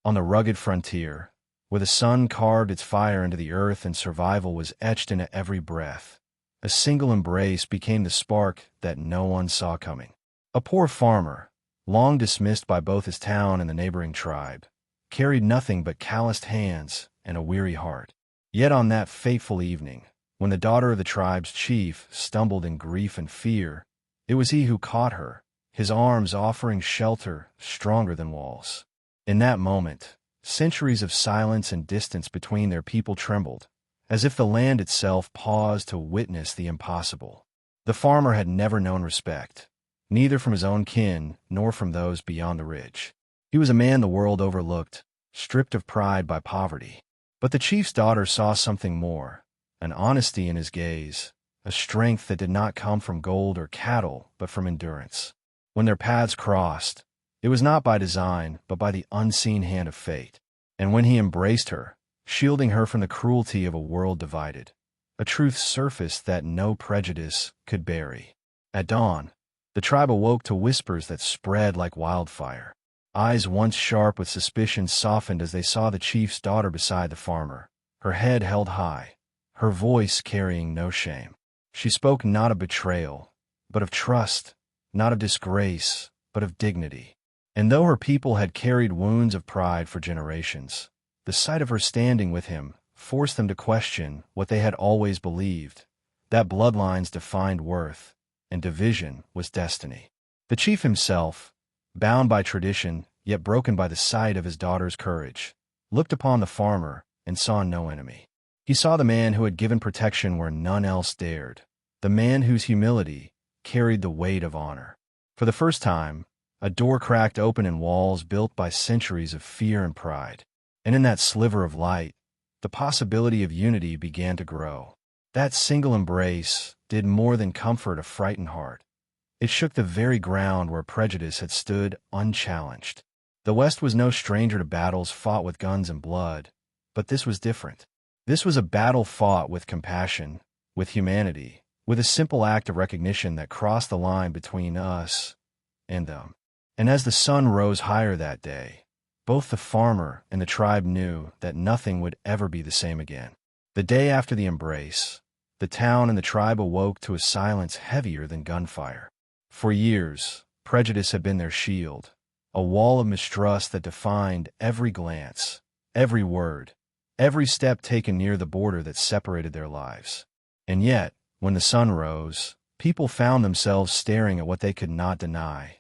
on the rugged frontier, where the sun carved its fire into the earth and survival was etched into every breath. A single embrace became the spark that no one saw coming. A poor farmer, long dismissed by both his town and the neighboring tribe, carried nothing but calloused hands and a weary heart. Yet on that fateful evening, when the daughter of the tribe's chief stumbled in grief and fear, it was he who caught her, his arms offering shelter stronger than walls. In that moment, centuries of silence and distance between their people trembled, as if the land itself paused to witness the impossible. The farmer had never known respect, neither from his own kin nor from those beyond the ridge. He was a man the world overlooked, stripped of pride by poverty. But the chief's daughter saw something more, an honesty in his gaze, a strength that did not come from gold or cattle, but from endurance. When their paths crossed, it was not by design, but by the unseen hand of fate. And when he embraced her, shielding her from the cruelty of a world divided, a truth surfaced that no prejudice could bury. At dawn, the tribe awoke to whispers that spread like wildfire. Eyes once sharp with suspicion softened as they saw the chief's daughter beside the farmer, her head held high, her voice carrying no shame. She spoke not of betrayal, but of trust, not of disgrace, but of dignity. And though her people had carried wounds of pride for generations, the sight of her standing with him forced them to question what they had always believed, that bloodlines defined worth, and division was destiny. The chief himself, bound by tradition, yet broken by the sight of his daughter's courage, looked upon the farmer and saw no enemy. He saw the man who had given protection where none else dared, the man whose humility carried the weight of honor. For the first time, a door cracked open in walls built by centuries of fear and pride, and in that sliver of light, the possibility of unity began to grow. That single embrace did more than comfort a frightened heart. It shook the very ground where prejudice had stood unchallenged. The West was no stranger to battles fought with guns and blood, but this was different. This was a battle fought with compassion, with humanity, with a simple act of recognition that crossed the line between us and them. And as the sun rose higher that day, both the farmer and the tribe knew that nothing would ever be the same again. The day after the embrace, the town and the tribe awoke to a silence heavier than gunfire. For years, prejudice had been their shield, a wall of mistrust that defined every glance, every word, every step taken near the border that separated their lives. And yet, when the sun rose, people found themselves staring at what they could not deny.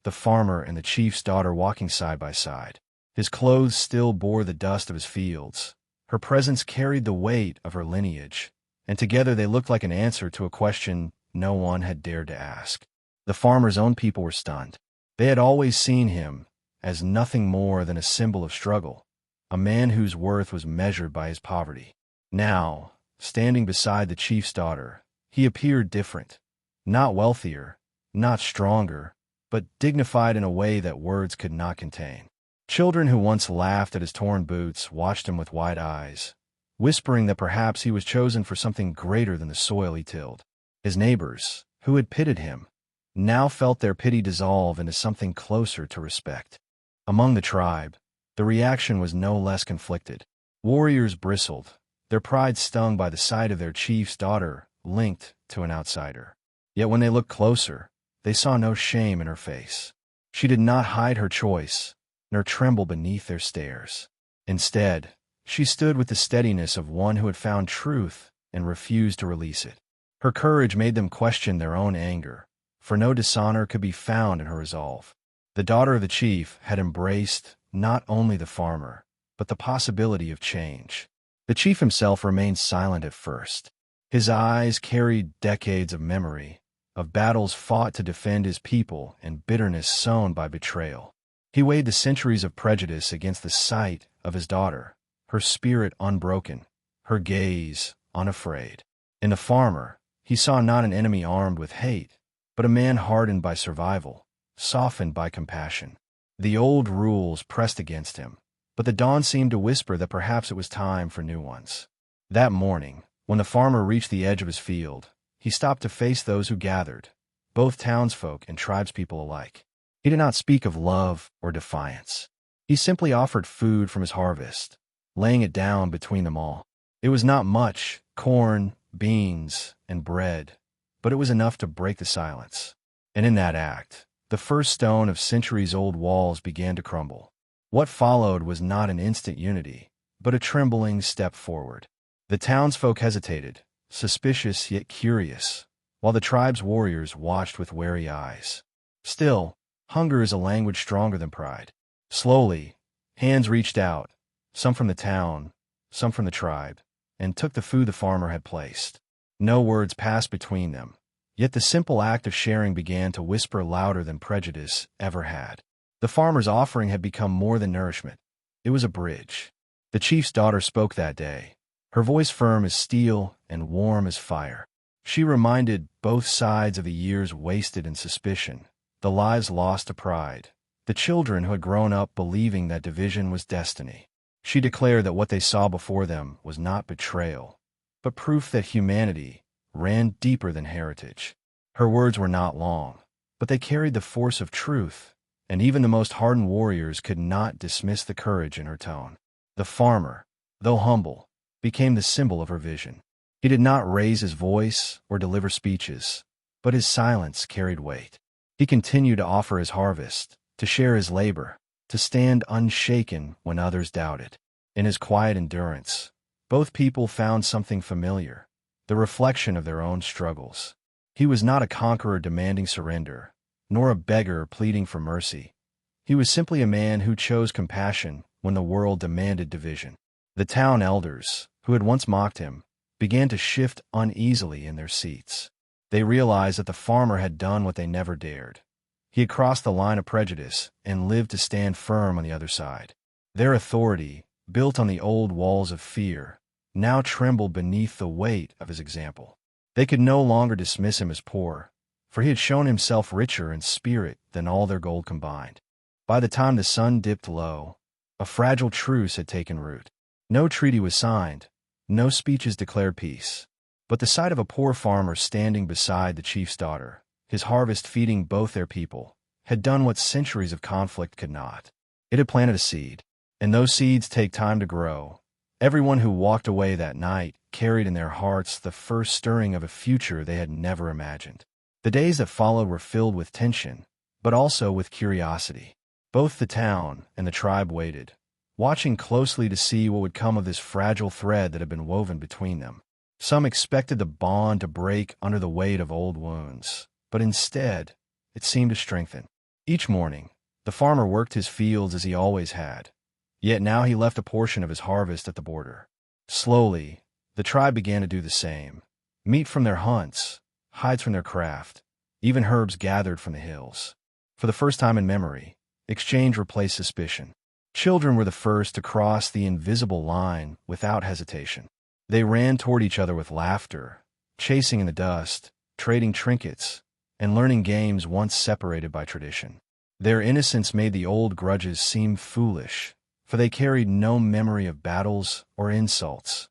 The farmer and the chief's daughter walking side by side. His clothes still bore the dust of his fields. Her presence carried the weight of her lineage, and together they looked like an answer to a question no one had dared to ask. The farmer's own people were stunned. They had always seen him as nothing more than a symbol of struggle, a man whose worth was measured by his poverty. Now, standing beside the chief's daughter, he appeared different, not wealthier, not stronger, but dignified in a way that words could not contain. Children who once laughed at his torn boots watched him with wide eyes, whispering that perhaps he was chosen for something greater than the soil he tilled. His neighbors, who had pitied him, now felt their pity dissolve into something closer to respect. Among the tribe, the reaction was no less conflicted. Warriors bristled, their pride stung by the sight of their chief's daughter linked to an outsider. Yet when they looked closer, they saw no shame in her face. She did not hide her choice, nor tremble beneath their stares. Instead, she stood with the steadiness of one who had found truth and refused to release it. Her courage made them question their own anger, for no dishonor could be found in her resolve. The daughter of the chief had embraced not only the farmer, but the possibility of change. The chief himself remained silent at first. His eyes carried decades of memory, of battles fought to defend his people and bitterness sown by betrayal. He weighed the centuries of prejudice against the sight of his daughter, her spirit unbroken, her gaze unafraid. In the farmer, he saw not an enemy armed with hate, but a man hardened by survival, softened by compassion. The old rules pressed against him, but the dawn seemed to whisper that perhaps it was time for new ones. That morning, when the farmer reached the edge of his field, he stopped to face those who gathered, both townsfolk and tribespeople alike. He did not speak of love or defiance. He simply offered food from his harvest, laying it down between them all. It was not much, corn, beans, and bread, but it was enough to break the silence. And in that act, the first stone of centuries-old walls began to crumble. What followed was not an instant unity, but a trembling step forward. The townsfolk hesitated, suspicious yet curious, while the tribe's warriors watched with wary eyes. Still, hunger is a language stronger than pride. Slowly, hands reached out, some from the town, some from the tribe, and took the food the farmer had placed. No words passed between them, yet the simple act of sharing began to whisper louder than prejudice ever had. The farmer's offering had become more than nourishment. It was a bridge. The chief's daughter spoke that day, her voice firm as steel and warm as fire. She reminded both sides of the years wasted in suspicion, the lives lost to pride, the children who had grown up believing that division was destiny. She declared that what they saw before them was not betrayal, but proof that humanity ran deeper than heritage. Her words were not long, but they carried the force of truth, and even the most hardened warriors could not dismiss the courage in her tone. The farmer, though humble, became the symbol of her vision. He did not raise his voice or deliver speeches, but his silence carried weight. He continued to offer his harvest, to share his labor, to stand unshaken when others doubted. In his quiet endurance, both people found something familiar, the reflection of their own struggles. He was not a conqueror demanding surrender, nor a beggar pleading for mercy. He was simply a man who chose compassion when the world demanded division. The town elders, who had once mocked him, began to shift uneasily in their seats. They realized that the farmer had done what they never dared. He had crossed the line of prejudice and lived to stand firm on the other side. Their authority, built on the old walls of fear, now trembled beneath the weight of his example. They could no longer dismiss him as poor, for he had shown himself richer in spirit than all their gold combined. By the time the sun dipped low, a fragile truce had taken root. No treaty was signed, no speeches declared peace. But the sight of a poor farmer standing beside the chief's daughter, his harvest feeding both their people, had done what centuries of conflict could not. It had planted a seed, and those seeds take time to grow. Everyone who walked away that night carried in their hearts the first stirring of a future they had never imagined. The days that followed were filled with tension, but also with curiosity. Both the town and the tribe waited, watching closely to see what would come of this fragile thread that had been woven between them. Some expected the bond to break under the weight of old wounds, but instead, it seemed to strengthen. Each morning, the farmer worked his fields as he always had, yet now he left a portion of his harvest at the border. Slowly, the tribe began to do the same. Meat from their hunts, hides from their craft, even herbs gathered from the hills. For the first time in memory, exchange replaced suspicion. Children were the first to cross the invisible line without hesitation. They ran toward each other with laughter, chasing in the dust, trading trinkets, and learning games once separated by tradition. Their innocence made the old grudges seem foolish, for they carried no memory of battles or insults,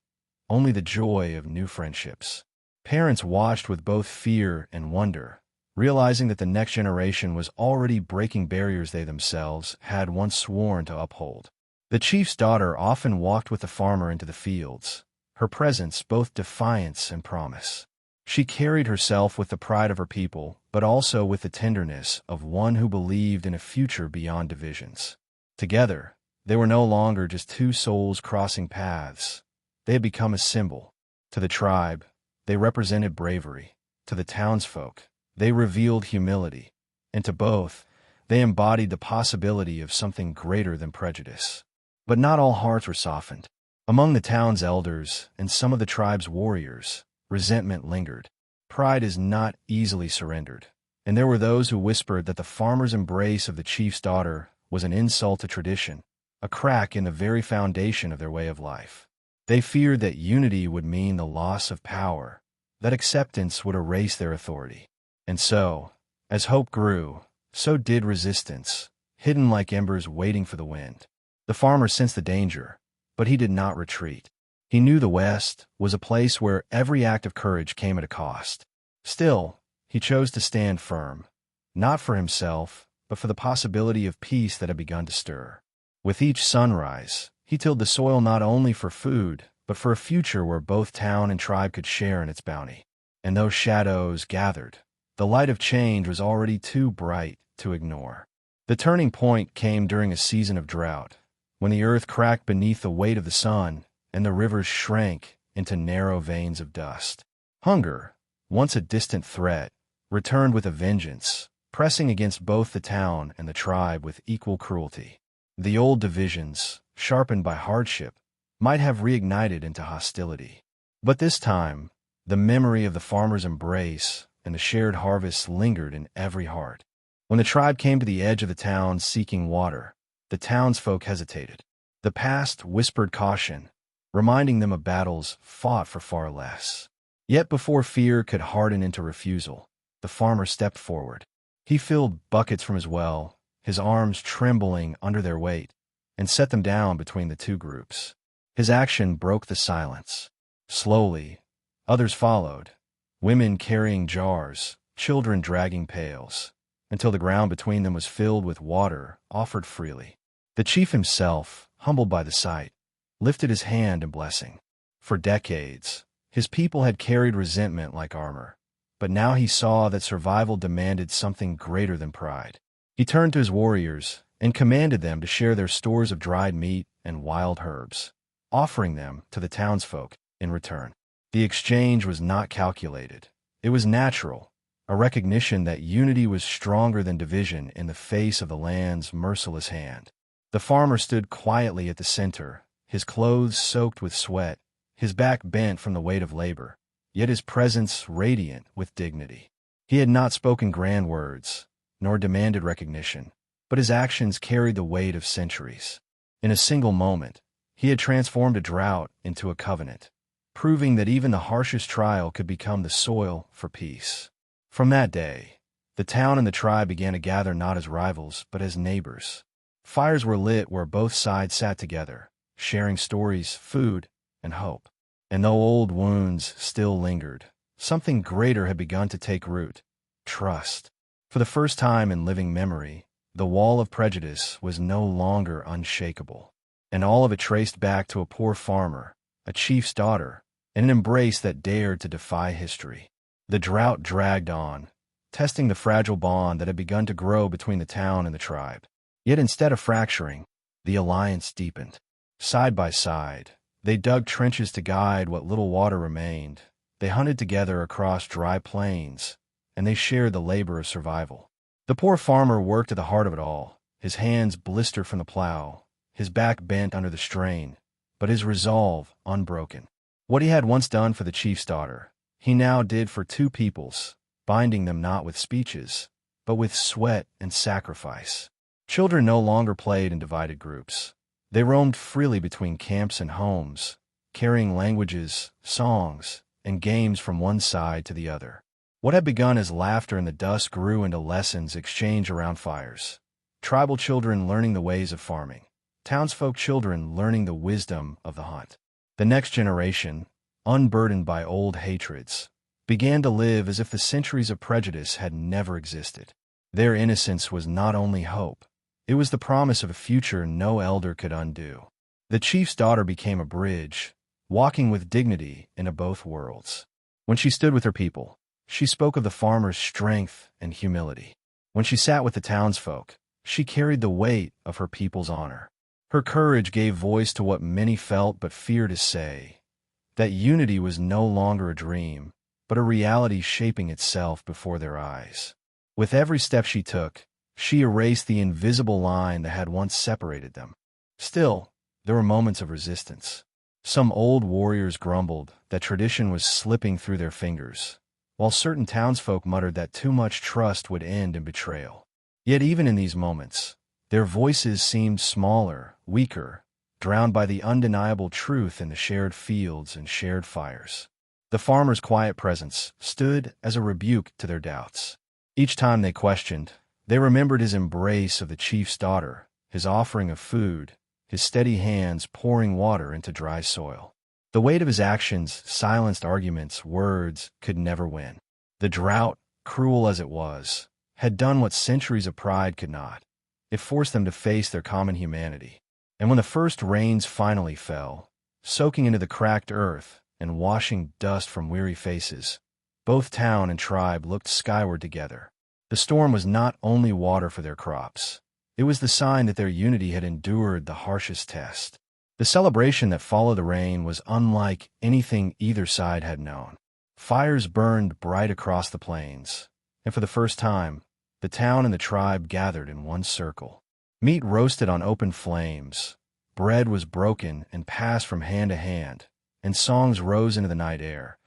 only the joy of new friendships. Parents watched with both fear and wonder, realizing that the next generation was already breaking barriers they themselves had once sworn to uphold. The chief's daughter often walked with the farmer into the fields, her presence both defiance and promise. She carried herself with the pride of her people, but also with the tenderness of one who believed in a future beyond divisions. Together, they were no longer just two souls crossing paths. They had become a symbol. To the tribe, they represented bravery. To the townsfolk, they revealed humility. And to both, they embodied the possibility of something greater than prejudice. But not all hearts were softened. Among the town's elders and some of the tribe's warriors, resentment lingered. Pride is not easily surrendered, and there were those who whispered that the farmer's embrace of the chief's daughter was an insult to tradition, a crack in the very foundation of their way of life. They feared that unity would mean the loss of power, that acceptance would erase their authority. And so, as hope grew, so did resistance, hidden like embers waiting for the wind. The farmer sensed the danger, but he did not retreat. He knew the West was a place where every act of courage came at a cost. Still, he chose to stand firm, not for himself, but for the possibility of peace that had begun to stir. With each sunrise, he tilled the soil not only for food, but for a future where both town and tribe could share in its bounty. And those shadows gathered. The light of change was already too bright to ignore. The turning point came during a season of drought, when the earth cracked beneath the weight of the sun, and the rivers shrank into narrow veins of dust. Hunger, once a distant threat, returned with a vengeance, pressing against both the town and the tribe with equal cruelty. The old divisions, sharpened by hardship, might have reignited into hostility. But this time, the memory of the farmer's embrace and the shared harvest lingered in every heart. When the tribe came to the edge of the town seeking water, the townsfolk hesitated. The past whispered caution, reminding them of battles fought for far less. Yet before fear could harden into refusal, the farmer stepped forward. He filled buckets from his well, his arms trembling under their weight, and set them down between the two groups. His action broke the silence. Slowly, others followed, women carrying jars, children dragging pails, until the ground between them was filled with water offered freely. The chief himself, humbled by the sight, lifted his hand in blessing. For decades, his people had carried resentment like armor, but now he saw that survival demanded something greater than pride. He turned to his warriors and commanded them to share their stores of dried meat and wild herbs, offering them to the townsfolk in return. The exchange was not calculated. It was natural, a recognition that unity was stronger than division in the face of the land's merciless hand. The farmer stood quietly at the center, his clothes soaked with sweat, his back bent from the weight of labor, yet his presence radiant with dignity. He had not spoken grand words, nor demanded recognition, but his actions carried the weight of centuries. In a single moment, he had transformed a drought into a covenant, proving that even the harshest trial could become the soil for peace. From that day, the town and the tribe began to gather not as rivals, but as neighbors. Fires were lit where both sides sat together, sharing stories, food, and hope. And though old wounds still lingered, something greater had begun to take root: trust. For the first time in living memory, the wall of prejudice was no longer unshakable, and all of it traced back to a poor farmer, a chief's daughter, and an embrace that dared to defy history. The drought dragged on, testing the fragile bond that had begun to grow between the town and the tribe. Yet instead of fracturing, the alliance deepened. Side by side, they dug trenches to guide what little water remained. They hunted together across dry plains, and they shared the labor of survival. The poor farmer worked at the heart of it all, his hands blistered from the plow, his back bent under the strain, but his resolve unbroken. What he had once done for the chief's daughter, he now did for two peoples, binding them not with speeches, but with sweat and sacrifice. Children no longer played in divided groups. They roamed freely between camps and homes, carrying languages, songs, and games from one side to the other. What had begun as laughter in the dust grew into lessons exchanged around fires. Tribal children learning the ways of farming, townsfolk children learning the wisdom of the hunt. The next generation, unburdened by old hatreds, began to live as if the centuries of prejudice had never existed. Their innocence was not only hope, it was the promise of a future no elder could undo. The chief's daughter became a bridge, walking with dignity into both worlds. When she stood with her people, she spoke of the farmer's strength and humility. When she sat with the townsfolk, she carried the weight of her people's honor. Her courage gave voice to what many felt but feared to say, that unity was no longer a dream, but a reality shaping itself before their eyes. With every step she took, she erased the invisible line that had once separated them. Still, there were moments of resistance. Some old warriors grumbled that tradition was slipping through their fingers, while certain townsfolk muttered that too much trust would end in betrayal. Yet even in these moments, their voices seemed smaller, weaker, drowned by the undeniable truth in the shared fields and shared fires. The farmer's quiet presence stood as a rebuke to their doubts. Each time they questioned, they remembered his embrace of the chief's daughter, his offering of food, his steady hands pouring water into dry soil. The weight of his actions silenced arguments words could never win. The drought, cruel as it was, had done what centuries of pride could not. It forced them to face their common humanity. And when the first rains finally fell, soaking into the cracked earth and washing dust from weary faces, both town and tribe looked skyward together. The storm was not only water for their crops, it was the sign that their unity had endured the harshest test. The celebration that followed the rain was unlike anything either side had known. Fires burned bright across the plains, and for the first time, the town and the tribe gathered in one circle. Meat roasted on open flames, bread was broken and passed from hand to hand, and songs rose into the night air,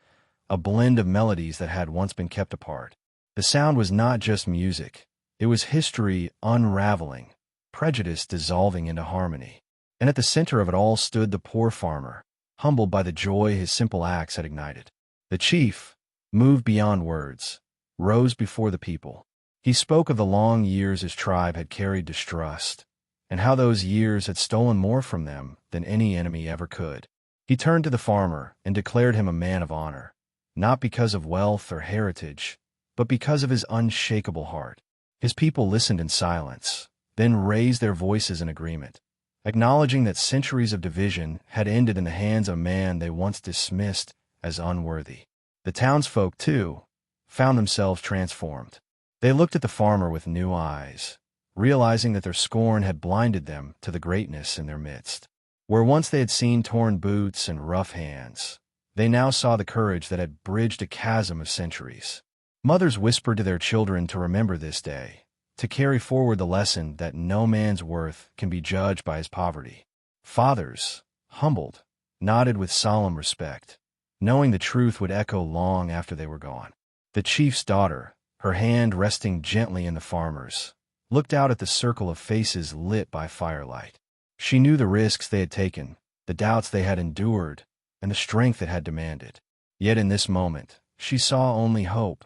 a blend of melodies that had once been kept apart. The sound was not just music, it was history unraveling, prejudice dissolving into harmony. And at the center of it all stood the poor farmer, humbled by the joy his simple acts had ignited. The chief, moved beyond words, rose before the people. He spoke of the long years his tribe had carried distrust, and how those years had stolen more from them than any enemy ever could. He turned to the farmer and declared him a man of honor, not because of wealth or heritage, but because of his unshakable heart. His people listened in silence, then raised their voices in agreement, acknowledging that centuries of division had ended in the hands of a man they once dismissed as unworthy. The townsfolk, too, found themselves transformed. They looked at the farmer with new eyes, realizing that their scorn had blinded them to the greatness in their midst. Where once they had seen torn boots and rough hands, they now saw the courage that had bridged a chasm of centuries. Mothers whispered to their children to remember this day, to carry forward the lesson that no man's worth can be judged by his poverty. Fathers, humbled, nodded with solemn respect, knowing the truth would echo long after they were gone. The chief's daughter, her hand resting gently in the farmer's, looked out at the circle of faces lit by firelight. She knew the risks they had taken, the doubts they had endured, and the strength it had demanded. Yet in this moment, she saw only hope,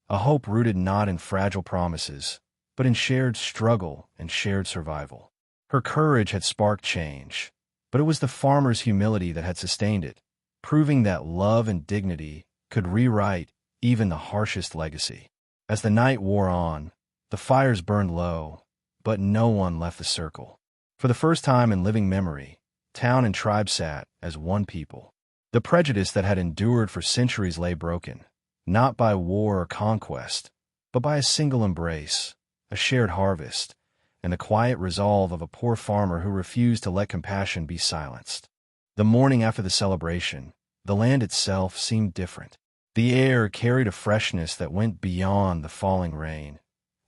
a hope rooted not in fragile promises, but in shared struggle and shared survival. Her courage had sparked change, but it was the farmer's humility that had sustained it, proving that love and dignity could rewrite even the harshest legacy. As the night wore on, the fires burned low, but no one left the circle. For the first time in living memory, town and tribe sat as one people. The prejudice that had endured for centuries lay broken, not by war or conquest, but by a single embrace, a shared harvest, and the quiet resolve of a poor farmer who refused to let compassion be silenced. The morning after the celebration, the land itself seemed different. The air carried a freshness that went beyond the falling rain,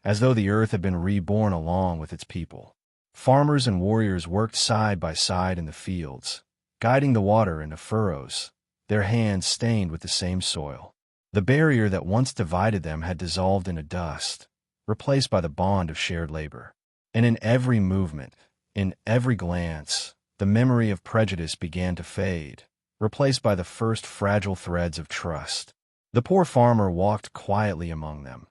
as though the earth had been reborn along with its people. Farmers and warriors worked side by side in the fields, guiding the water into furrows, their hands stained with the same soil. The barrier that once divided them had dissolved into dust, replaced by the bond of shared labor. And in every movement, in every glance, the memory of prejudice began to fade, replaced by the first fragile threads of trust. The poor farmer walked quietly among them,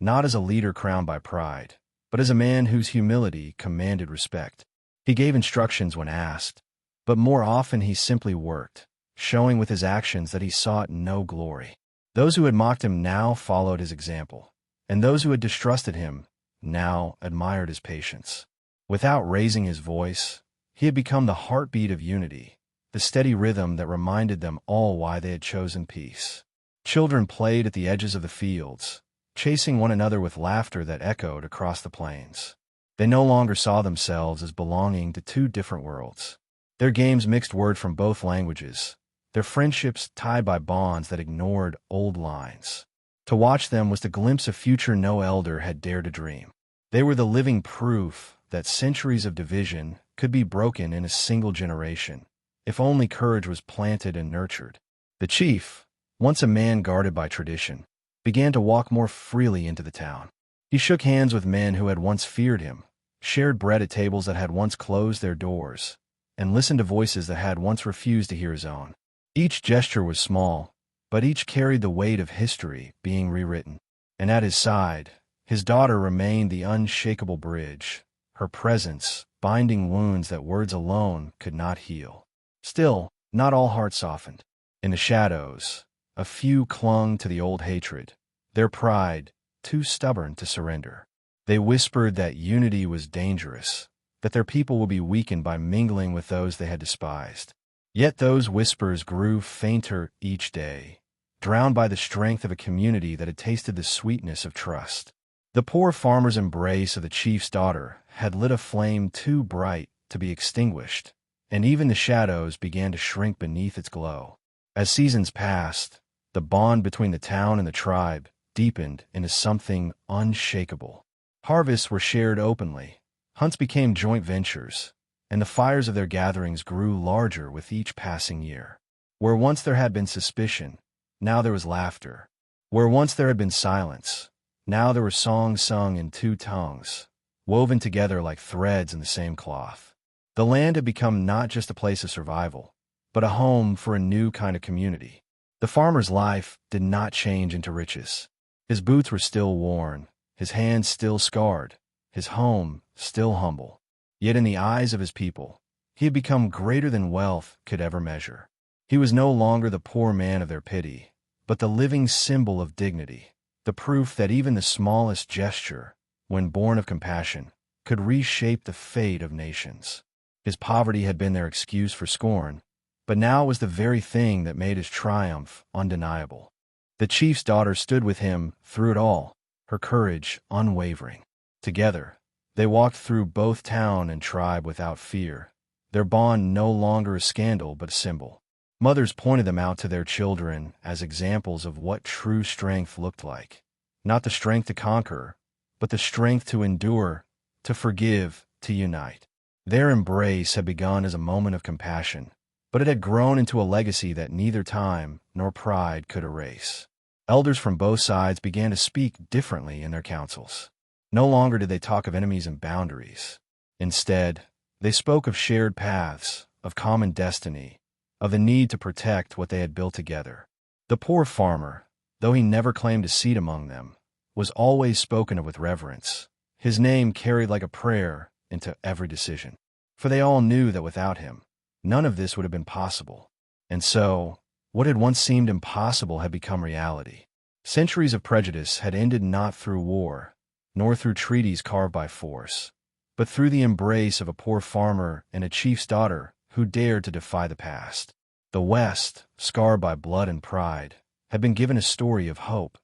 not as a leader crowned by pride, but as a man whose humility commanded respect. He gave instructions when asked, but more often he simply worked, showing with his actions that he sought no glory. Those who had mocked him now followed his example, and those who had distrusted him now admired his patience. Without raising his voice, he had become the heartbeat of unity, the steady rhythm that reminded them all why they had chosen peace. Children played at the edges of the fields, chasing one another with laughter that echoed across the plains. They no longer saw themselves as belonging to two different worlds. Their games mixed word from both languages, their friendships tied by bonds that ignored old lines. To watch them was to glimpse a future no elder had dared to dream. They were the living proof that centuries of division could be broken in a single generation, if only courage was planted and nurtured. The chief, once a man guarded by tradition, began to walk more freely into the town. He shook hands with men who had once feared him, shared bread at tables that had once closed their doors, and listened to voices that had once refused to hear his own. Each gesture was small, but each carried the weight of history being rewritten. And at his side, his daughter remained the unshakable bridge, her presence binding wounds that words alone could not heal. Still, not all hearts softened. In the shadows, a few clung to the old hatred, their pride too stubborn to surrender. They whispered that unity was dangerous, that their people would be weakened by mingling with those they had despised. Yet those whispers grew fainter each day, drowned by the strength of a community that had tasted the sweetness of trust. The poor farmer's embrace of the chief's daughter had lit a flame too bright to be extinguished, and even the shadows began to shrink beneath its glow. As seasons passed, the bond between the town and the tribe deepened into something unshakable. Harvests were shared openly, hunts became joint ventures, and the fires of their gatherings grew larger with each passing year. Where once there had been suspicion, now there was laughter. Where once there had been silence, now there were songs sung in two tongues, woven together like threads in the same cloth. The land had become not just a place of survival, but a home for a new kind of community. The farmer's life did not change into riches. His boots were still worn, his hands still scarred, his home still humble. Yet in the eyes of his people, he had become greater than wealth could ever measure. He was no longer the poor man of their pity, but the living symbol of dignity, the proof that even the smallest gesture, when born of compassion, could reshape the fate of nations. His poverty had been their excuse for scorn, but now it was the very thing that made his triumph undeniable. The chief's daughter stood with him through it all, her courage unwavering. Together, they walked through both town and tribe without fear, their bond no longer a scandal but a symbol. Mothers pointed them out to their children as examples of what true strength looked like. Not the strength to conquer, but the strength to endure, to forgive, to unite. Their embrace had begun as a moment of compassion, but it had grown into a legacy that neither time nor pride could erase. Elders from both sides began to speak differently in their councils. No longer did they talk of enemies and boundaries. Instead, they spoke of shared paths, of common destiny, of the need to protect what they had built together. The poor farmer, though he never claimed a seat among them, was always spoken of with reverence. His name carried like a prayer into every decision. For they all knew that without him, none of this would have been possible. And so, what had once seemed impossible had become reality. Centuries of prejudice had ended not through war, nor through treaties carved by force, but through the embrace of a poor farmer and a chief's daughter who dared to defy the past. The West, scarred by blood and pride, had been given a story of hope,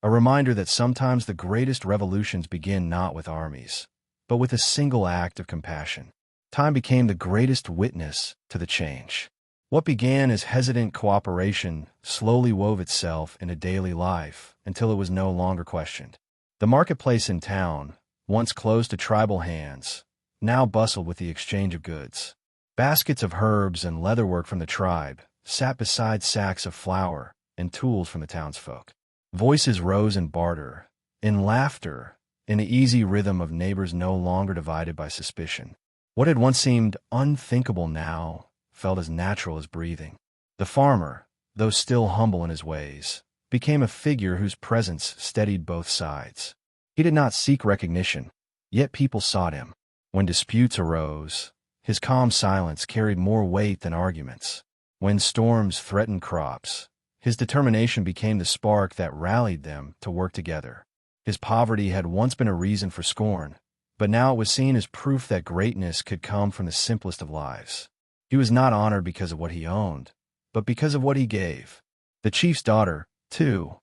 a reminder that sometimes the greatest revolutions begin not with armies, but with a single act of compassion. Time became the greatest witness to the change. What began as hesitant cooperation slowly wove itself into daily life until it was no longer questioned. The marketplace in town, once closed to tribal hands, now bustled with the exchange of goods. Baskets of herbs and leatherwork from the tribe sat beside sacks of flour and tools from the townsfolk. Voices rose in barter, in laughter, in the easy rhythm of neighbors no longer divided by suspicion. What had once seemed unthinkable now felt as natural as breathing. The farmer, though still humble in his ways, became a figure whose presence steadied both sides. He did not seek recognition, yet people sought him. When disputes arose, his calm silence carried more weight than arguments. When storms threatened crops, his determination became the spark that rallied them to work together. His poverty had once been a reason for scorn, but now it was seen as proof that greatness could come from the simplest of lives. He was not honored because of what he owned, but because of what he gave. The chief's daughter, too,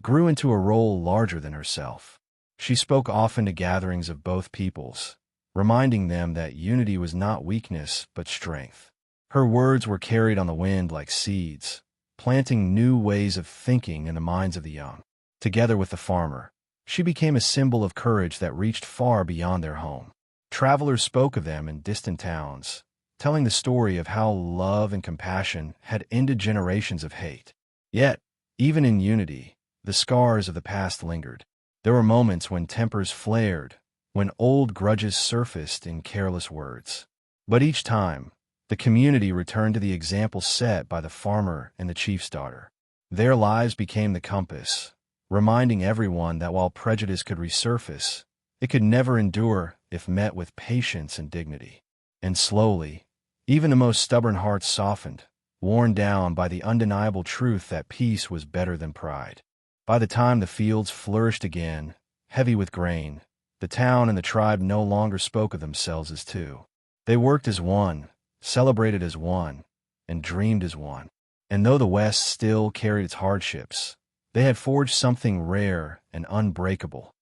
grew into a role larger than herself. She spoke often to gatherings of both peoples, reminding them that unity was not weakness but strength. Her words were carried on the wind like seeds, planting new ways of thinking in the minds of the young. Together with the farmer, she became a symbol of courage that reached far beyond their home. Travelers spoke of them in distant towns, telling the story of how love and compassion had ended generations of hate. Yet, even in unity, the scars of the past lingered. There were moments when tempers flared, when old grudges surfaced in careless words. But each time, the community returned to the example set by the farmer and the chief's daughter. Their lives became the compass, reminding everyone that while prejudice could resurface, it could never endure if met with patience and dignity. And slowly, even the most stubborn hearts softened, worn down by the undeniable truth that peace was better than pride. By the time the fields flourished again, heavy with grain, The town and the tribe no longer spoke of themselves as two. They worked as one, celebrated as one, and dreamed as one. And though the West still carried its hardships, they had forged something rare and unbreakable,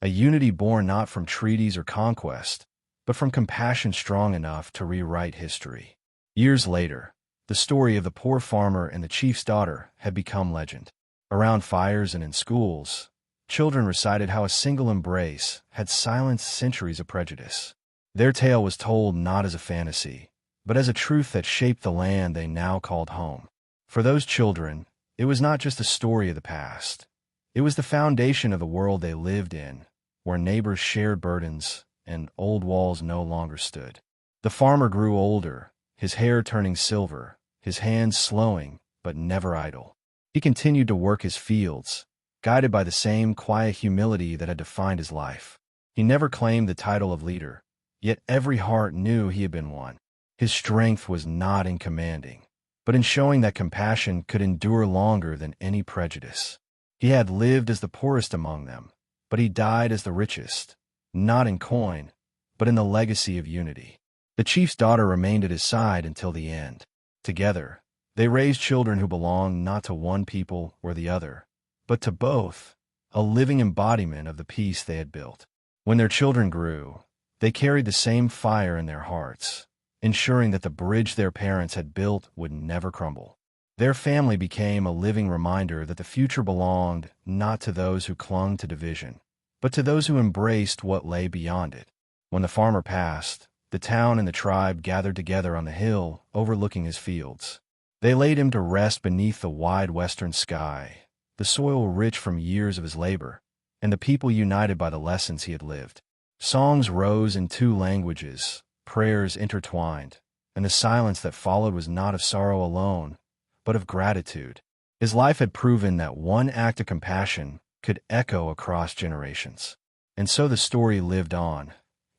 a unity born not from treaties or conquest, but from compassion strong enough to rewrite history. Years later, the story of the poor farmer and the chief's daughter had become legend. Around fires and in schools, children recited how a single embrace had silenced centuries of prejudice. Their tale was told not as a fantasy, but as a truth that shaped the land they now called home. For those children, it was not just a story of the past. It was the foundation of the world they lived in, where neighbors shared burdens and old walls no longer stood. The farmer grew older, his hair turning silver, his hands slowing, but never idle. He continued to work his fields, guided by the same quiet humility that had defined his life. He never claimed the title of leader, yet every heart knew he had been one. His strength was not in commanding, but in showing that compassion could endure longer than any prejudice. He had lived as the poorest among them, but he died as the richest, not in coin, but in the legacy of unity. The chief's daughter remained at his side until the end. Together, they raised children who belonged not to one people or the other, but to both, a living embodiment of the peace they had built. When their children grew, they carried the same fire in their hearts, ensuring that the bridge their parents had built would never crumble. Their family became a living reminder that the future belonged not to those who clung to division, but to those who embraced what lay beyond it. When the farmer passed, the town and the tribe gathered together on the hill overlooking his fields. They laid him to rest beneath the wide western sky, the soil rich from years of his labor, and the people united by the lessons he had lived. Songs rose in two languages, prayers intertwined, and the silence that followed was not of sorrow alone, but of gratitude. His life had proven that one act of compassion could echo across generations. And so the story lived on,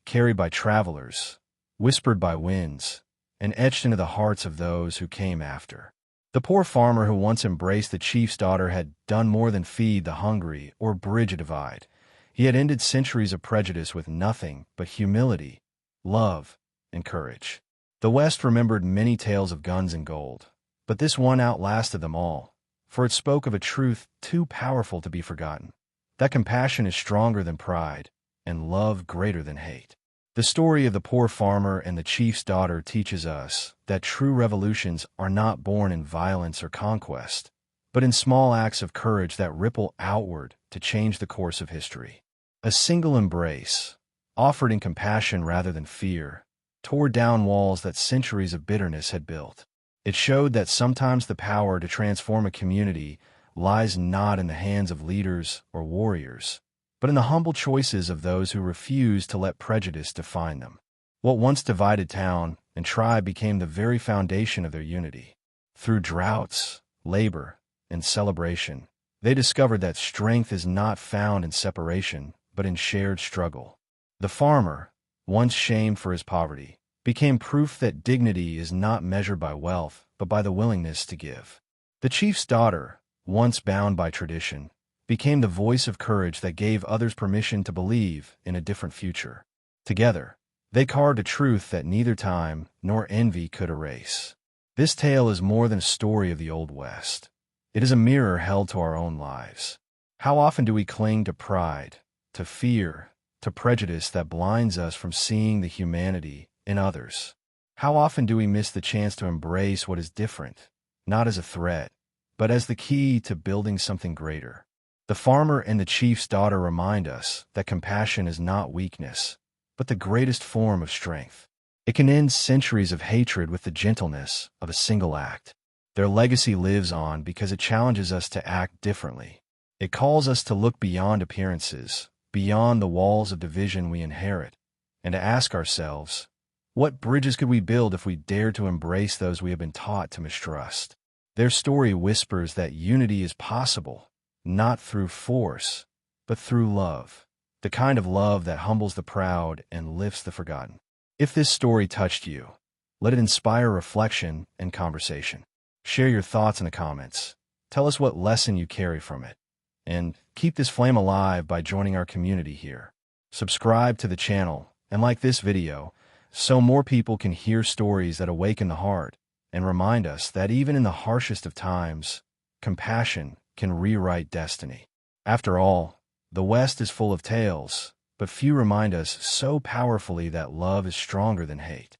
carried by travelers, whispered by winds, and etched into the hearts of those who came after. The poor farmer who once embraced the chief's daughter had done more than feed the hungry or bridge a divide. He had ended centuries of prejudice with nothing but humility, love, and courage. The West remembered many tales of guns and gold, but this one outlasted them all, for it spoke of a truth too powerful to be forgotten, that compassion is stronger than pride, and love greater than hate. The story of the poor farmer and the chief's daughter teaches us that true revolutions are not born in violence or conquest, but in small acts of courage that ripple outward to change the course of history. A single embrace, offered in compassion rather than fear, tore down walls that centuries of bitterness had built. It showed that sometimes the power to transform a community lies not in the hands of leaders or warriors, but in the humble choices of those who refuse to let prejudice define them. What once divided town and tribe became the very foundation of their unity. Through droughts, labor, and celebration, they discovered that strength is not found in separation, but in shared struggle. The farmer, once shamed for his poverty, became proof that dignity is not measured by wealth, but by the willingness to give. The chief's daughter, once bound by tradition, became the voice of courage that gave others permission to believe in a different future. Together, they carved a truth that neither time nor envy could erase. This tale is more than a story of the Old West. It is a mirror held to our own lives. How often do we cling to pride, to fear, to prejudice that blinds us from seeing the humanity in others? How often do we miss the chance to embrace what is different, not as a threat, but as the key to building something greater? The farmer and the chief's daughter remind us that compassion is not weakness, but the greatest form of strength. It can end centuries of hatred with the gentleness of a single act. Their legacy lives on because it challenges us to act differently. It calls us to look beyond appearances, beyond the walls of division we inherit, and to ask ourselves, what bridges could we build if we dared to embrace those we have been taught to mistrust? Their story whispers that unity is possible, not through force, but through love, the kind of love that humbles the proud and lifts the forgotten. If this story touched you, let it inspire reflection and conversation. Share your thoughts in the comments. Tell us what lesson you carry from it. And keep this flame alive by joining our community here. Subscribe to the channel and like this video so more people can hear stories that awaken the heart and remind us that even in the harshest of times, compassion can rewrite destiny. After all, the West is full of tales, but few remind us so powerfully that love is stronger than hate.